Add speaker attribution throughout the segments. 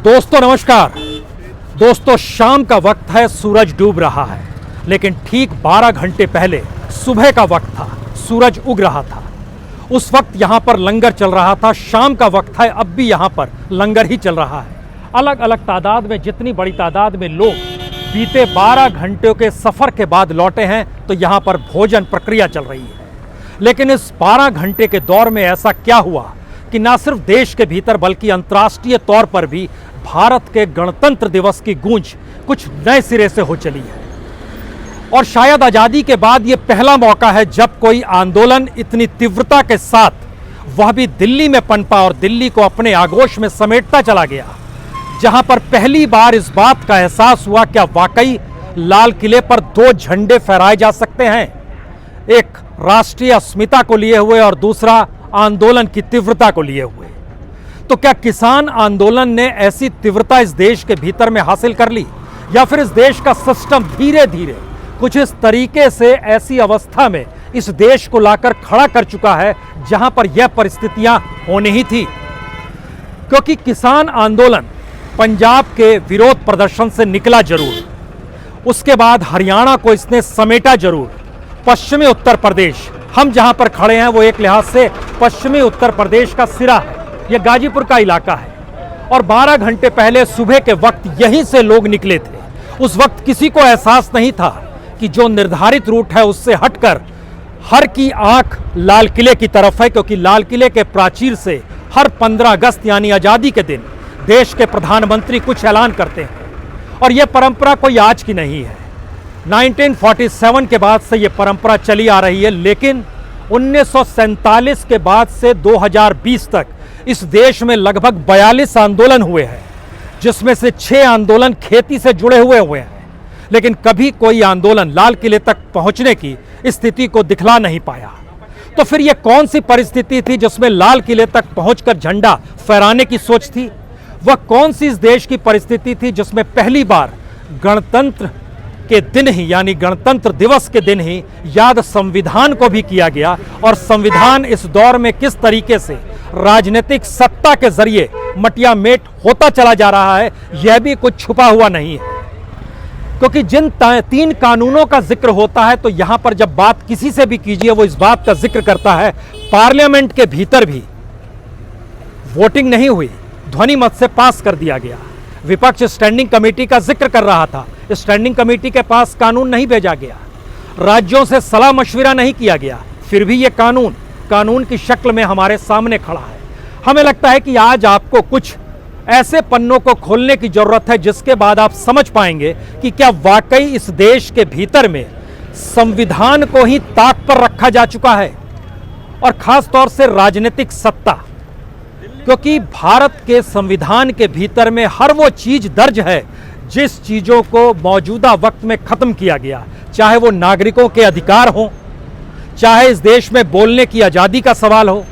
Speaker 1: दोस्तों नमस्कार। दोस्तों शाम का वक्त है, सूरज डूब रहा है, लेकिन ठीक 12 घंटे पहले सुबह का वक्त था, सूरज उग रहा था। उस वक्त यहाँ पर लंगर चल रहा था। शाम का वक्त है, अब भी यहाँ पर लंगर ही चल रहा है। अलग अलग तादाद में, जितनी बड़ी तादाद में लोग बीते 12 घंटों के सफ़र के बाद लौटे हैं, तो यहाँ पर भोजन प्रक्रिया चल रही है। लेकिन इस 12 घंटे के दौर में ऐसा क्या हुआ कि न सिर्फ देश के भीतर बल्कि अंतर्राष्ट्रीय तौर पर भी भारत के गणतंत्र दिवस की गूंज कुछ नए सिरे से हो चली है। और शायद आज़ादी के बाद ये पहला मौका है जब कोई आंदोलन इतनी तीव्रता के साथ, वह भी दिल्ली में पनपा और दिल्ली को अपने आगोश में समेटता चला गया, जहां पर पहली बार इस बात का एहसास हुआ क्या वाकई लाल किले पर 2 झंडे फहराए जा सकते हैं, एक राष्ट्रीय अस्मिता को लिए हुए और दूसरा आंदोलन की तीव्रता को लिए हुए। तो क्या किसान आंदोलन ने ऐसी तीव्रता इस देश के भीतर में हासिल कर ली, या फिर इस देश का सिस्टम धीरे धीरे कुछ इस तरीके से ऐसी अवस्था में इस देश को लाकर खड़ा कर चुका है जहां पर यह परिस्थितियां होनी ही थी। क्योंकि किसान आंदोलन पंजाब के विरोध प्रदर्शन से निकला जरूर, उसके बाद हरियाणा को इसने समेटा जरूर, पश्चिमी उत्तर प्रदेश, हम जहां पर खड़े हैं वो एक लिहाज से पश्चिमी उत्तर प्रदेश का सिरा है, यह गाजीपुर का इलाका है। और 12 घंटे पहले सुबह के वक्त यहीं से लोग निकले थे। उस वक्त किसी को एहसास नहीं था कि जो निर्धारित रूट है उससे हटकर हर की आंख लाल किले की तरफ है, क्योंकि लाल किले के प्राचीर से हर 15 अगस्त यानी आज़ादी के दिन देश के प्रधानमंत्री कुछ ऐलान करते हैं। और यह परंपरा कोई आज की नहीं है, 1947 के बाद से यह परंपरा चली आ रही है। लेकिन 1947 के बाद से 2020 तक इस देश में लगभग 42 आंदोलन हुए हैं, जिसमें से 6 आंदोलन खेती से जुड़े हुए हैं। लेकिन कभी कोई आंदोलन लाल किले तक पहुंचने की स्थिति को दिखला नहीं पाया। तो फिर यह कौन सी परिस्थिति थी जिसमें लाल किले तक पहुंचकर झंडा फहराने की सोच थी? वह कौन सी इस देश की परिस्थिति थी जिसमें पहली बार गणतंत्र के दिन ही यानी गणतंत्र दिवस के दिन ही याद संविधान को भी किया गया? और संविधान इस दौर में किस तरीके से राजनीतिक सत्ता के जरिए मटियामेट होता चला जा रहा है, यह भी कुछ छुपा हुआ नहीं है। क्योंकि जिन 3 कानूनों का जिक्र होता है, तो यहां पर जब बात किसी से भी कीजिए वो इस बात का जिक्र करता है, पार्लियामेंट के भीतर भी वोटिंग नहीं हुई, ध्वनि मत से पास कर दिया गया। विपक्ष स्टैंडिंग कमेटी का जिक्र कर रहा था, स्टैंडिंग कमेटी के पास कानून नहीं भेजा गया, राज्यों से सलाह मशविरा नहीं किया गया, फिर भी ये कानून की शक्ल में हमारे सामने खड़ा है। हमें लगता है कि आज आपको कुछ ऐसे पन्नों को खोलने की जरूरत है जिसके बाद आप समझ पाएंगे कि क्या वाकई इस देश के भीतर में संविधान को ही ताक पर रखा जा चुका है, और खास तौर से राजनीतिक सत्ता। क्योंकि भारत के संविधान के भीतर में हर वो चीज दर्ज है जिस चीजों को मौजूदा वक्त में खत्म किया गया, चाहे वो नागरिकों के अधिकार हो, चाहे इस देश में बोलने की आज़ादी का सवाल हो,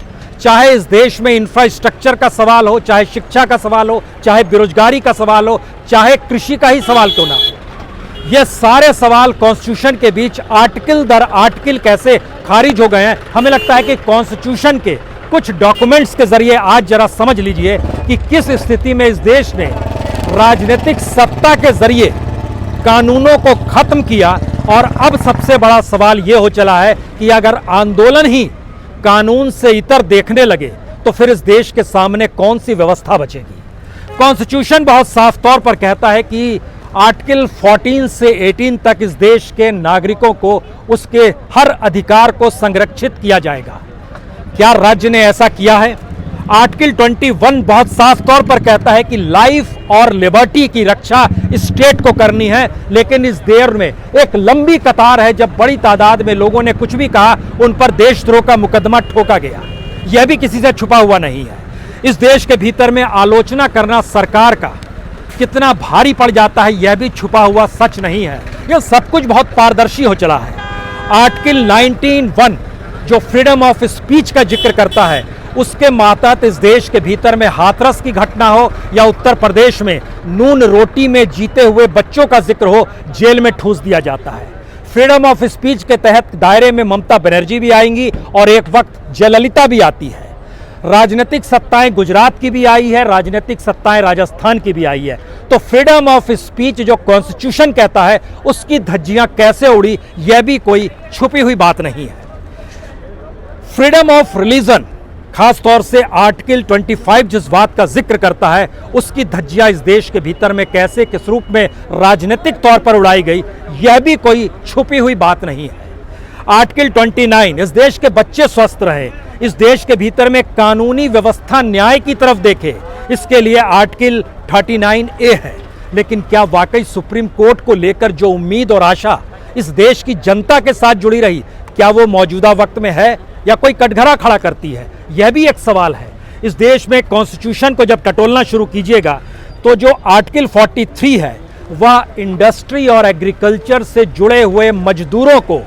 Speaker 1: चाहे इस देश में इंफ्रास्ट्रक्चर का सवाल हो, चाहे शिक्षा का सवाल हो, चाहे बेरोजगारी का सवाल हो, चाहे कृषि का ही सवाल क्यों ना हो। ये सारे सवाल कॉन्स्टिट्यूशन के बीच आर्टिकल दर आर्टिकल कैसे खारिज हो गए हैं। हमें लगता है कि कॉन्स्टिट्यूशन के कुछ डॉक्यूमेंट्स के जरिए आज जरा समझ लीजिए कि किस स्थिति में इस देश ने राजनीतिक सत्ता के जरिए कानूनों को खत्म किया। और अब सबसे बड़ा सवाल यह हो चला है कि अगर आंदोलन ही कानून से इतर देखने लगे तो फिर इस देश के सामने कौन सी व्यवस्था बचेगी। कॉन्स्टिट्यूशन बहुत साफ तौर पर कहता है कि आर्टिकल 14 से 18 तक इस देश के नागरिकों को उसके हर अधिकार को संरक्षित किया जाएगा। क्या राज्य ने ऐसा किया है? आर्टिकल 21 बहुत साफ तौर पर कहता है कि लाइफ और लिबर्टी की रक्षा स्टेट को करनी है। लेकिन इस देर में एक लंबी कतार है, जब बड़ी तादाद में लोगों ने कुछ भी कहा उन पर देशद्रोह का मुकदमा ठोका गया। यह भी किसी से छुपा हुआ नहीं है। इस देश के भीतर में आलोचना करना सरकार का कितना भारी पड़ जाता है, यह भी छुपा हुआ सच नहीं है। यह सब कुछ बहुत पारदर्शी हो चला है। आर्टिकल 19(1) जो फ्रीडम ऑफ स्पीच का जिक्र करता है, उसके मातहत इस देश के भीतर में हाथरस की घटना हो या उत्तर प्रदेश में नून रोटी में जीते हुए बच्चों का जिक्र हो, जेल में ठूस दिया जाता है। फ्रीडम ऑफ स्पीच के तहत दायरे में ममता बनर्जी भी आएंगी और एक वक्त जयललिता भी आती है। राजनीतिक सत्ताएं गुजरात की भी आई है, राजनीतिक सत्ताएं राजस्थान की भी आई है। तो फ्रीडम ऑफ स्पीच जो कॉन्स्टिट्यूशन कहता है उसकी धज्जियां कैसे उड़ी, यह भी कोई छुपी हुई बात नहीं है। फ्रीडम ऑफ रिलीजन, खास तौर से आर्टिकल 25 जिस बात का जिक्र करता है उसकी धज्जियां इस देश के भीतर में कैसे किस रूप में राजनीतिक तौर पर उड़ाई गई, यह भी कोई छुपी हुई बात नहीं है। आर्टिकल 29, इस देश के बच्चे स्वस्थ रहे, इस देश के भीतर में कानूनी व्यवस्था न्याय की तरफ देखे, इसके लिए आर्टिकल 39A है। लेकिन क्या वाकई सुप्रीम कोर्ट को लेकर जो उम्मीद और आशा इस देश की जनता के साथ जुड़ी रही, क्या वो मौजूदा वक्त में है या कोई कटघरा खड़ा करती है, यह भी एक सवाल है। इस देश में कॉन्स्टिट्यूशन को जब टटोलना शुरू कीजिएगा तो जो आर्टिकल 43 है वह इंडस्ट्री और एग्रीकल्चर से जुड़े हुए मजदूरों को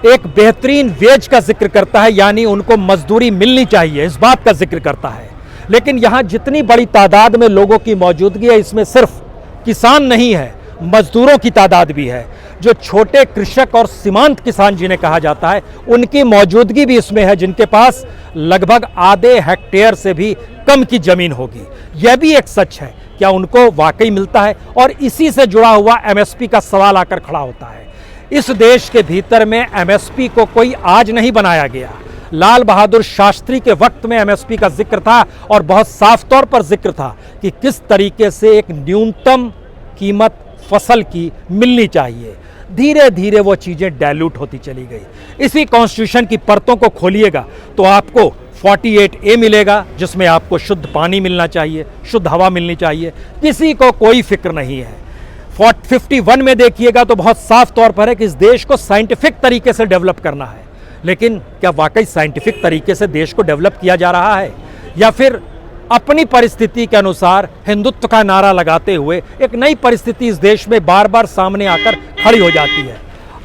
Speaker 1: एक बेहतरीन वेज का जिक्र करता है, यानी उनको मजदूरी मिलनी चाहिए, इस बात का जिक्र करता है। लेकिन यहाँ जितनी बड़ी तादाद में लोगों की मौजूदगी है, इसमें सिर्फ किसान नहीं है, मजदूरों की तादाद भी है। जो छोटे कृषक और सीमांत किसान जिन्हें कहा जाता है, उनकी मौजूदगी भी इसमें है, जिनके पास लगभग आधे हेक्टेयर से भी कम की जमीन होगी। यह भी एक सच है, क्या उनको वाकई मिलता है? और इसी से जुड़ा हुआ एमएसपी का सवाल आकर खड़ा होता है। इस देश के भीतर में एमएसपी को कोई आज नहीं बनाया गया। लाल बहादुर शास्त्री के वक्त में एमएसपी का जिक्र था और बहुत साफ तौर पर जिक्र था कि किस तरीके से एक न्यूनतम कीमत फसल की मिलनी चाहिए। धीरे धीरे वो चीज़ें डाइल्यूट होती चली गई। इसी कॉन्स्टिट्यूशन की परतों को खोलिएगा तो आपको 48A मिलेगा, जिसमें आपको शुद्ध पानी मिलना चाहिए, शुद्ध हवा मिलनी चाहिए, किसी को कोई फिक्र नहीं है। 51 में देखिएगा तो बहुत साफ तौर पर है कि इस देश को साइंटिफिक तरीके से डेवलप करना है। लेकिन क्या वाकई साइंटिफिक तरीके से देश को डेवलप किया जा रहा है, या फिर अपनी परिस्थिति के अनुसार हिंदुत्व का नारा लगाते हुए एक नई परिस्थिति इस देश में बार बार सामने आकर खड़ी हो जाती है?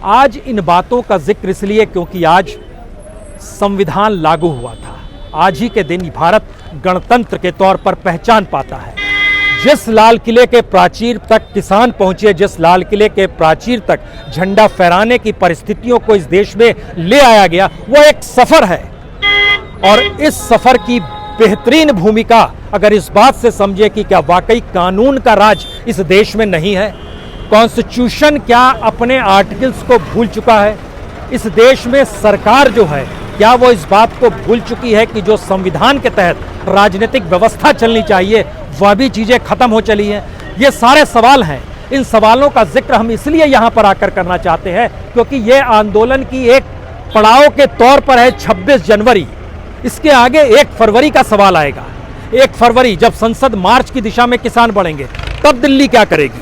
Speaker 1: आज इन बातों का जिक्र इसलिए क्योंकि आज संविधान लागू हुआ था। आज ही के दिन भारत गणतंत्र के तौर पर पहचान पाता है। जिस लाल किले के प्राचीर तक किसान पहुंचे, जिस लाल किले के प्राचीर तक झंडा फहराने की परिस्थितियों को इस देश में ले आया गया, वो एक सफर है। और इस सफर की बेहतरीन भूमिका अगर इस बात से समझे कि क्या वाकई कानून का राज इस देश में नहीं है, कॉन्स्टिट्यूशन क्या अपने आर्टिकल्स को भूल चुका है? इस देश में सरकार जो है, क्या वो इस बात को भूल चुकी है कि जो संविधान के तहत राजनीतिक व्यवस्था चलनी चाहिए वह भी चीज़ें खत्म हो चली हैं? ये सारे सवाल हैं। इन सवालों का जिक्र हम इसलिए यहाँ पर आकर करना चाहते हैं क्योंकि ये आंदोलन की एक पड़ाव के तौर पर है 26 जनवरी। इसके आगे 1 फरवरी का सवाल आएगा। 1 फरवरी जब संसद मार्च की दिशा में किसान बढ़ेंगे, तब दिल्ली क्या करेगी?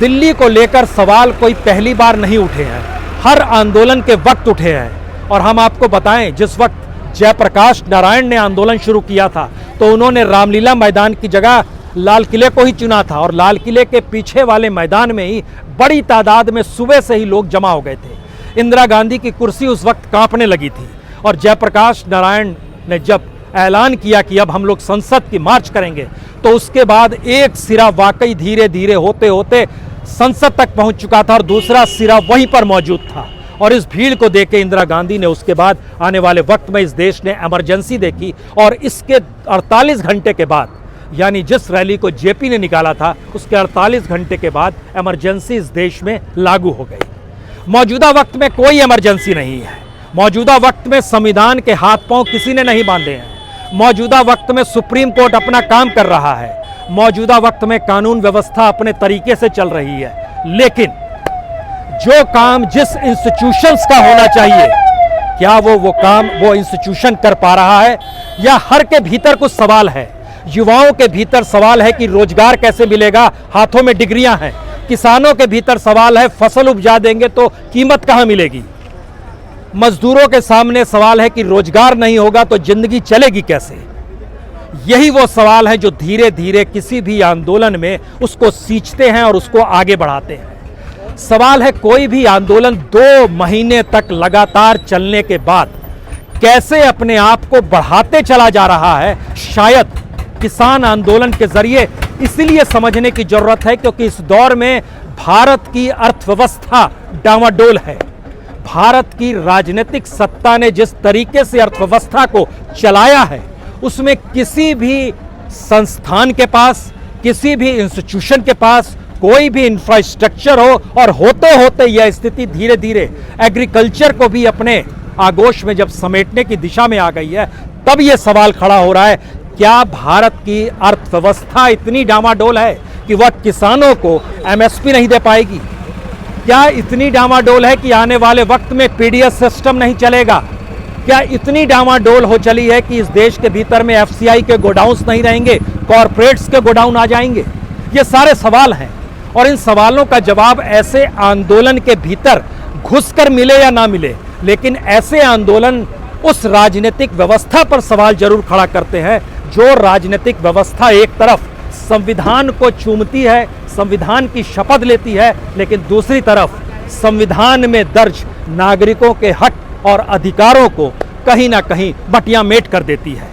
Speaker 1: दिल्ली को लेकर सवाल कोई पहली बार नहीं उठे हैं, हर आंदोलन के वक्त उठे हैं। और हम आपको बताएं, जिस वक्त जयप्रकाश नारायण ने आंदोलन शुरू किया था तो उन्होंने रामलीला मैदान की जगह लाल किले को ही चुना था, और लाल किले के पीछे वाले मैदान में ही बड़ी तादाद में सुबह से ही लोग जमा हो गए थे। इंदिरा गांधी की कुर्सी उस वक्त कांपने लगी थी, और जयप्रकाश नारायण ने जब ऐलान किया कि अब हम लोग संसद की मार्च करेंगे, तो उसके बाद एक सिरा वाकई धीरे धीरे होते होते संसद तक पहुंच चुका था और दूसरा सिरा वहीं पर मौजूद था। और इस भीड़ को देख के इंदिरा गांधी ने उसके बाद आने वाले वक्त में इस देश ने इमरजेंसी देखी, और इसके 48 घंटे के बाद, यानी जिस रैली को जेपी ने निकाला था उसके 48 घंटे के बाद इमरजेंसी इस देश में लागू हो गई। मौजूदा वक्त में कोई इमरजेंसी नहीं है। मौजूदा वक्त में संविधान के हाथ पांव किसी ने नहीं बांधे हैं। मौजूदा वक्त में सुप्रीम कोर्ट अपना काम कर रहा है। मौजूदा वक्त में कानून व्यवस्था अपने तरीके से चल रही है। लेकिन जो काम जिस इंस्टीट्यूशंस का होना चाहिए, क्या वो काम वो इंस्टीट्यूशन कर पा रहा है, या हर के भीतर कुछ सवाल है? युवाओं के भीतर सवाल है कि रोजगार कैसे मिलेगा, हाथों में डिग्रियां हैं। किसानों के भीतर सवाल है फसल उपजा देंगे तो कीमत कहां मिलेगी। मजदूरों के सामने सवाल है कि रोजगार नहीं होगा तो जिंदगी चलेगी कैसे। यही वो सवाल है जो धीरे धीरे किसी भी आंदोलन में उसको सींचते हैं और उसको आगे बढ़ाते हैं। सवाल है, कोई भी आंदोलन 2 महीने तक लगातार चलने के बाद कैसे अपने आप को बढ़ाते चला जा रहा है, शायद किसान आंदोलन के जरिए इसलिए समझने की जरूरत है क्योंकि इस दौर में भारत की अर्थव्यवस्था डामाडोल है। भारत की राजनीतिक सत्ता ने जिस तरीके से अर्थव्यवस्था को चलाया है, उसमें किसी भी संस्थान के पास, किसी भी इंस्टीट्यूशन के पास कोई भी इंफ्रास्ट्रक्चर हो, और होते होते यह स्थिति धीरे धीरे एग्रीकल्चर को भी अपने आगोश में जब समेटने की दिशा में आ गई है, तब यह सवाल खड़ा हो रहा है, क्या भारत की अर्थव्यवस्था इतनी डामाडोल है कि वह किसानों को एमएसपी नहीं दे पाएगी? क्या इतनी डामाडोल है कि आने वाले वक्त में पीडीएस सिस्टम नहीं चलेगा? क्या इतनी डामाडोल हो चली है कि इस देश के भीतर में एफसीआई के गोडाउन्स नहीं रहेंगे, कॉरपोरेट्स के गोडाउन आ जाएंगे? ये सारे सवाल हैं, और इन सवालों का जवाब ऐसे आंदोलन के भीतर घुसकर मिले या ना मिले, लेकिन ऐसे आंदोलन उस राजनीतिक व्यवस्था पर सवाल जरूर खड़ा करते हैं जो राजनीतिक व्यवस्था एक तरफ संविधान को चूमती है, संविधान की शपथ लेती है, लेकिन दूसरी तरफ संविधान में दर्ज नागरिकों के हक और अधिकारों को कहीं ना कहीं बटिया मेट कर देती है।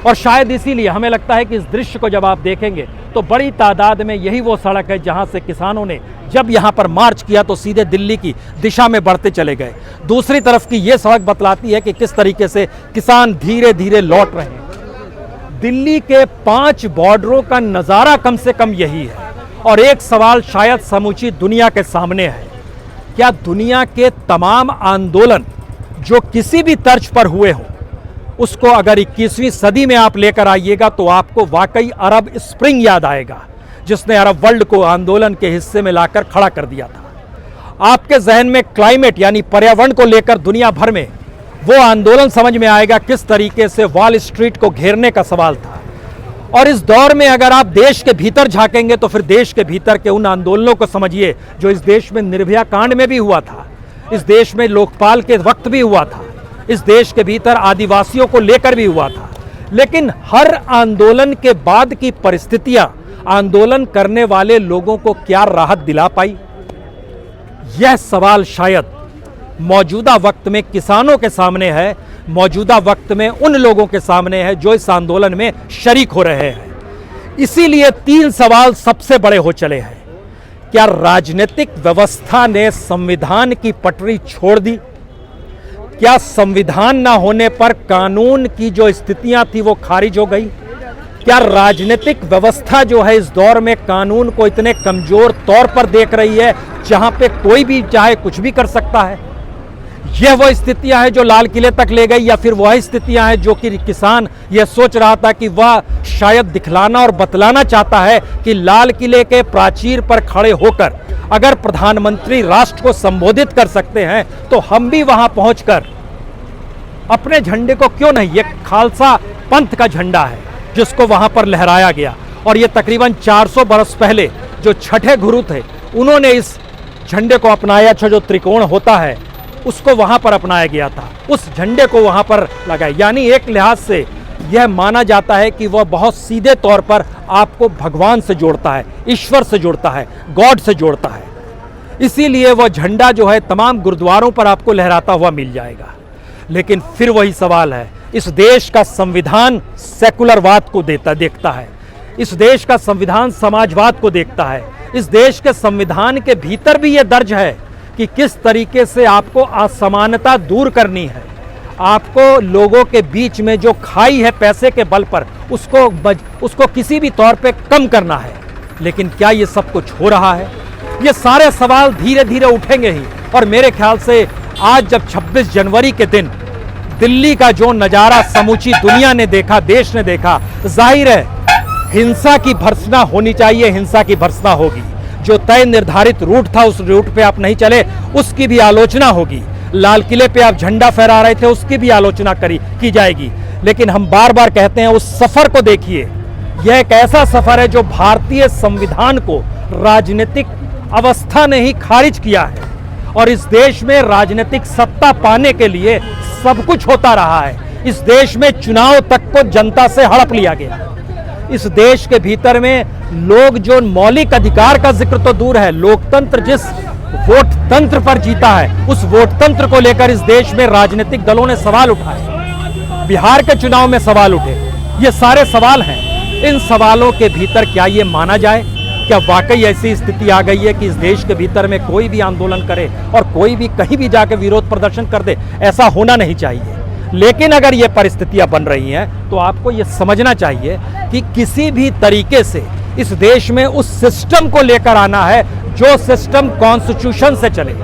Speaker 1: और शायद इसीलिए हमें लगता है कि इस दृश्य को जब आप देखेंगे तो बड़ी तादाद में यही वो सड़क है जहां से किसानों ने जब यहां पर मार्च किया तो सीधे दिल्ली की दिशा में बढ़ते चले गए। दूसरी तरफ की ये सड़क बतलाती है कि किस तरीके से किसान धीरे धीरे लौट रहे हैं। दिल्ली के 5 बॉर्डरों का नज़ारा कम से कम यही है, और एक सवाल शायद समूची दुनिया के सामने है, क्या दुनिया के तमाम आंदोलन जो किसी भी तर्ज पर हुए हों, उसको अगर 21वीं सदी में आप लेकर आइएगा तो आपको वाकई अरब स्प्रिंग याद आएगा, जिसने अरब वर्ल्ड को आंदोलन के हिस्से में लाकर खड़ा कर दिया था। आपके जहन में क्लाइमेट यानी पर्यावरण को लेकर दुनिया भर में वो आंदोलन समझ में आएगा किस तरीके से वॉल स्ट्रीट को घेरने का सवाल था। और इस दौर में अगर आप देश के भीतर झांकेंगे तो फिर देश के भीतर के उन आंदोलनों को समझिए जो इस देश में निर्भया कांड में भी हुआ था, इस देश में लोकपाल के वक्त भी हुआ था, इस देश के भीतर आदिवासियों को लेकर भी हुआ था। लेकिन हर आंदोलन के बाद की परिस्थितियां आंदोलन करने वाले लोगों को क्या राहत दिला पाई? यह सवाल शायद मौजूदा वक्त में किसानों के सामने है, मौजूदा वक्त में उन लोगों के सामने है जो इस आंदोलन में शरीक हो रहे हैं। इसीलिए 3 सवाल सबसे बड़े हो चले हैं। क्या राजनीतिक व्यवस्था ने संविधान की पटरी छोड़ दी? क्या संविधान ना होने पर कानून की जो स्थितियां थी वो खारिज हो गई? क्या राजनीतिक व्यवस्था जो है इस दौर में कानून को इतने कमजोर तौर पर देख रही है जहां पे कोई भी चाहे कुछ भी कर सकता है? यह वो स्थितियां हैं जो लाल किले तक ले गई, या फिर वह स्थितियां हैं जो कि किसान यह सोच रहा था कि वह शायद दिखलाना और बतलाना चाहता है कि लाल किले के प्राचीर पर खड़े होकर अगर प्रधानमंत्री राष्ट्र को संबोधित कर सकते हैं तो हम भी वहां पहुंचकर अपने झंडे को क्यों नहीं? ये खालसा पंथ का झंडा है जिसको वहां पर लहराया गया, और ये तकरीबन 400 बरस पहले जो छठे गुरु थे उन्होंने इस झंडे को अपनाया, जो त्रिकोण होता है उसको वहां पर अपनाया गया था, उस झंडे को वहां पर लगाया। यानी एक लिहाज से यह माना जाता है कि वह बहुत सीधे तौर पर आपको भगवान से जोड़ता है, ईश्वर से जोड़ता है, गॉड से जोड़ता है। इसीलिए वह झंडा जो है तमाम गुरुद्वारों पर आपको लहराता हुआ मिल जाएगा। लेकिन फिर वही सवाल है, इस देश का संविधान सेकुलरवाद को देखता है, इस देश का संविधान समाजवाद को देखता है, इस देश के संविधान के भीतर भी यह दर्ज है कि किस तरीके से आपको असमानता दूर करनी है, आपको लोगों के बीच में जो खाई है पैसे के बल पर उसको किसी भी तौर पे कम करना है। लेकिन क्या ये सब कुछ हो रहा है? ये सारे सवाल धीरे धीरे उठेंगे ही। और मेरे ख्याल से आज जब 26 जनवरी के दिन दिल्ली का जो नज़ारा समूची दुनिया ने देखा, देश ने देखा, जाहिर है हिंसा की भर्त्सना होनी चाहिए, हिंसा की भर्त्सना होगी। जो तय निर्धारित रूट था उस रूट पे आप नहीं चले, उसकी भी आलोचना होगी। लाल किले पे आप झंडा फहरा रहे थे, उसकी भी आलोचना की जाएगी। लेकिन हम बार बार कहते हैं उस सफर को देखिए, यह एक ऐसा सफर है जो भारतीय संविधान को राजनीतिक अवस्था ने ही खारिज किया है, और इस देश में राजनीतिक सत्ता पाने के लिए सब कुछ होता रहा है। इस देश में चुनाव तक को जनता से हड़प लिया गया। इस देश के भीतर में लोग जो मौलिक अधिकार का जिक्र तो दूर है, लोकतंत्र जिस वोट तंत्र पर जीता है, उस वोट तंत्र को लेकर इस देश में राजनीतिक दलों ने सवाल उठाए। बिहार के चुनाव में सवाल उठे, ये सारे सवाल हैं। इन सवालों के भीतर क्या ये माना जाए, क्या वाकई ऐसी स्थिति आ गई है कि इस देश के भीतर में कोई भी आंदोलन करे और कोई भी कहीं भी जाकर विरोध प्रदर्शन कर दे? ऐसा होना नहीं चाहिए। लेकिन अगर ये परिस्थितियां बन रही हैं तो आपको ये समझना चाहिए कि किसी भी तरीके से इस देश में उस सिस्टम को लेकर आना है जो सिस्टम कॉन्स्टिट्यूशन से चले।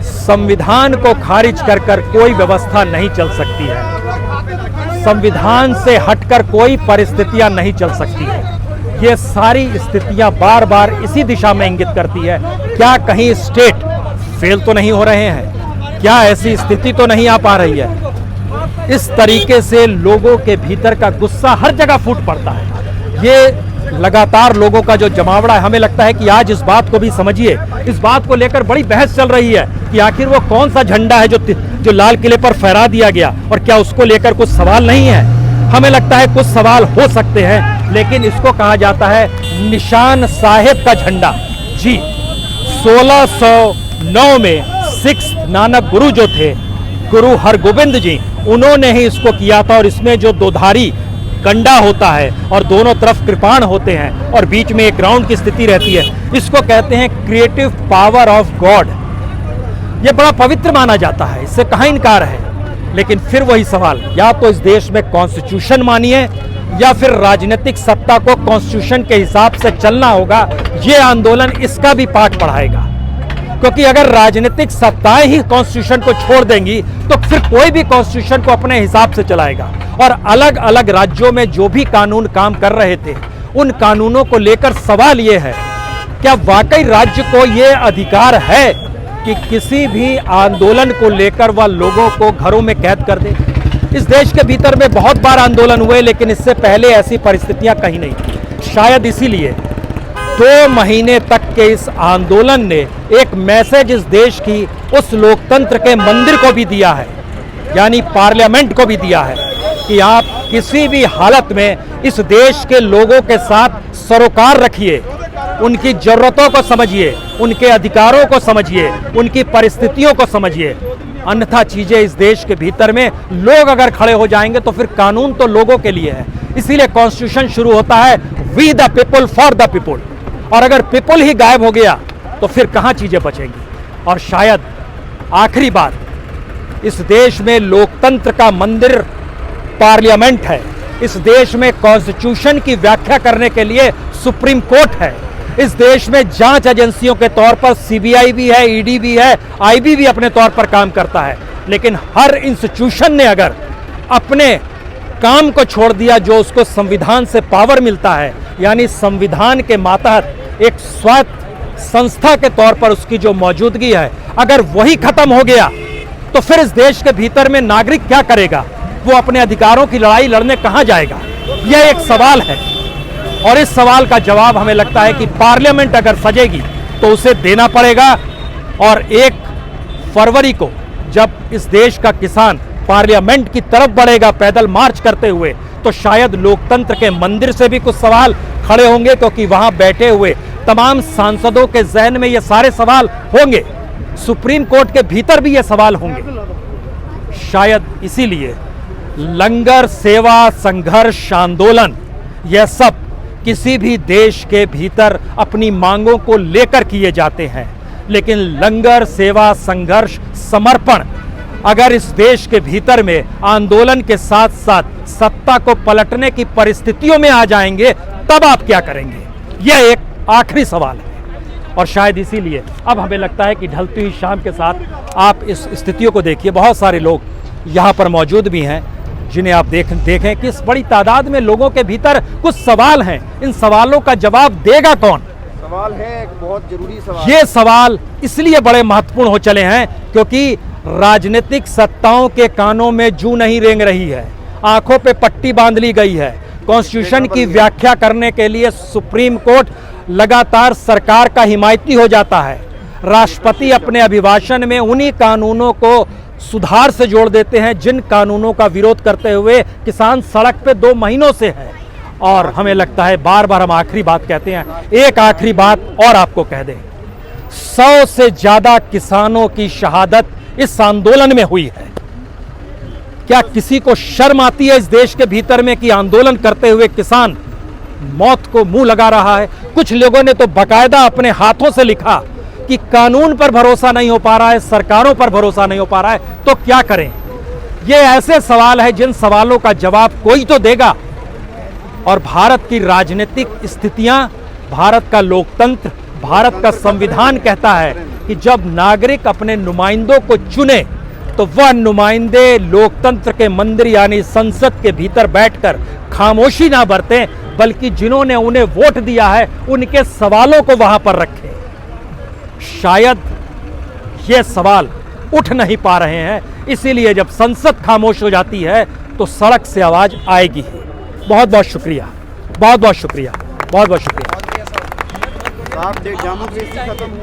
Speaker 1: संविधान को खारिज कर कोई व्यवस्था नहीं चल सकती है। संविधान से हटकर कोई परिस्थितियां नहीं चल सकती है। ये सारी स्थितियां बार बार इसी दिशा में इंगित करती है। क्या कहीं स्टेट फेल तो नहीं हो रहे हैं? क्या ऐसी स्थिति तो नहीं आ पा रही है? इस तरीके से लोगों के भीतर का गुस्सा हर जगह फूट पड़ता है। ये लगातार लोगों का जो जमावड़ा है, हमें लगता है कि आज इस बात को भी समझिए, इस बात को लेकर बड़ी बहस चल रही है कि आखिर वो कौन सा झंडा है जो लाल किले पर फहरा दिया गया और क्या उसको लेकर कुछ सवाल नहीं है? हमें लगता है कुछ सवाल हो सकते हैं, लेकिन इसको कहा जाता है निशान साहेब का झंडा। जी, 1609 में सिक्स नानक गुरु जो थे, गुरु हरगोबिंद जी, उन्होंने ही इसको किया था। और इसमें जो दोधारी कंडा होता है और दोनों तरफ कृपाण होते हैं और बीच में एक ग्राउंड की स्थिति रहती है, इसको कहते हैं क्रिएटिव पावर ऑफ गॉड। ये बड़ा पवित्र माना जाता है, इससे कहाँ इनकार है। लेकिन फिर वही सवाल, या तो इस देश में कॉन्स्टिट्यूशन मानिए या फिर राजनीतिक सत्ता को कॉन्स्टिट्यूशन के हिसाब से चलना होगा। ये आंदोलन इसका भी पाठ पढ़ाएगा, क्योंकि अगर राजनीतिक सत्ताएं ही कॉन्स्टिट्यूशन को छोड़ देंगी तो फिर कोई भी कॉन्स्टिट्यूशन को अपने हिसाब से चलाएगा। और अलग अलग राज्यों में जो भी कानून काम कर रहे थे, उन कानूनों को लेकर सवाल ये है, क्या वाकई राज्य को ये अधिकार है कि किसी भी आंदोलन को लेकर वह लोगों को घरों में कैद कर दे? इस देश के भीतर में बहुत बार आंदोलन हुए, लेकिन इससे पहले ऐसी परिस्थितियां कहीं नहीं थी। शायद इसीलिए 2 महीने तक के इस आंदोलन ने एक मैसेज इस देश की उस लोकतंत्र के मंदिर को भी दिया है, यानी पार्लियामेंट को भी दिया है, कि आप किसी भी हालत में इस देश के लोगों के साथ सरोकार रखिए, उनकी जरूरतों को समझिए, उनके अधिकारों को समझिए, उनकी परिस्थितियों को समझिए। अन्यथा चीजें इस देश के भीतर में लोग अगर खड़े हो जाएंगे तो फिर कानून तो लोगों के लिए है। इसीलिए कॉन्स्टिट्यूशन शुरू होता है we the people for the people, और अगर पीपुल ही गायब हो गया तो फिर कहां चीजें बचेंगी। और शायद आखिरी बात, इस देश में लोकतंत्र का मंदिर पार्लियामेंट है। इस देश में कॉन्स्टिट्यूशन की व्याख्या करने के लिए सुप्रीम कोर्ट है। इस देश में जांच एजेंसियों के तौर पर सीबीआई भी है, ईडी भी है, आईबी भी अपने तौर पर काम करता है। लेकिन हर इंस्टीट्यूशन ने अगर अपने काम को छोड़ दिया जो उसको संविधान से पावर मिलता है, यानी संविधान के मातहत एक स्वायत्त संस्था के तौर पर उसकी जो मौजूदगी है, अगर वही खत्म हो गया तो फिर इस देश के भीतर में नागरिक क्या करेगा? वो अपने अधिकारों की लड़ाई लड़ने कहां जाएगा? यह एक सवाल है, और इस सवाल का जवाब हमें लगता है कि पार्लियामेंट अगर सजेगी तो उसे देना पड़ेगा। और 1 फरवरी को जब इस देश का किसान पार्लियामेंट की तरफ बढ़ेगा पैदल मार्च करते हुए, तो शायद लोकतंत्र के मंदिर से भी कुछ सवाल खड़े होंगे, क्योंकि वहां बैठे हुए तमाम सांसदों के जहन में ये सारे सवाल होंगे। सुप्रीम कोर्ट के भीतर भी ये सवाल होंगे। शायद इसीलिए लंगर, सेवा, संघर्ष, आंदोलन, यह सब किसी भी देश के भीतर अपनी मांगों को लेकर किए जाते हैं। लेकिन लंगर, सेवा, संघर्ष, समर्पण अगर इस देश के भीतर में आंदोलन के साथ साथ सत्ता को पलटने की परिस्थितियों में आ जाएंगे, तब आप क्या करेंगे? यह एक आखिरी सवाल है। और शायद इसीलिए अब हमें लगता है कि ढलती हुई शाम के साथ आप इस स्थितियों को देखिए। बहुत सारे लोग यहाँ पर मौजूद भी हैं जिन्हें आप देखें कि इस बड़ी तादाद में लोगों के भीतर कुछ सवाल हैं। इन सवालों का जवाब देगा कौन?
Speaker 2: सवाल है एक बहुत जरूरी सवाल।
Speaker 1: ये सवाल इसलिए बड़े महत्वपूर्ण हो चले हैं क्योंकि राजनीतिक सत्ताओं के कानों में जूं नहीं रेंग रही है, आंखों पे पट्टी बांध ली गई है। कॉन्स्टिट्यूशन की व्याख्या करने के लिए सुप्रीम कोर्ट लगातार सरकार का हिमायती हो जाता है। राष्ट्रपति अपने अभिभाषण में उन्हीं कानूनों को सुधार से जोड़ देते हैं जिन कानूनों का विरोध करते हुए किसान सड़क पे 2 महीनों से है। और हमें लगता है, बार बार हम आखिरी बात कहते हैं, एक आखिरी बात और आपको कह दें, 100 से ज्यादा किसानों की शहादत इस आंदोलन में हुई है। क्या किसी को शर्म आती है इस देश के भीतर में कि आंदोलन करते हुए किसान मौत को मुंह लगा रहा है। कुछ लोगों ने तो बाकायदा अपने हाथों से लिखा कि कानून पर भरोसा नहीं हो पा रहा है, सरकारों पर भरोसा नहीं हो पा रहा है, तो क्या करें। ये ऐसे सवाल है जिन सवालों का जवाब कोई तो देगा। और भारत की राजनीतिक स्थितियां, भारत का लोकतंत्र, भारत का संविधान कहता है कि जब नागरिक अपने नुमाइंदों को चुने तो वह नुमाइंदे लोकतंत्र के मंदिर यानी संसद के भीतर बैठकर खामोशी ना बरतें, बल्कि जिन्होंने उन्हें वोट दिया है उनके सवालों को वहां पर रखें। शायद ये सवाल उठ नहीं पा रहे हैं, इसीलिए जब संसद खामोश हो जाती है तो सड़क से आवाज आएगी ही। बहुत बहुत शुक्रिया, बहुत बहुत शुक्रिया, बहुत बहुत शुक्रिया।
Speaker 2: साहब, जामुन खत्म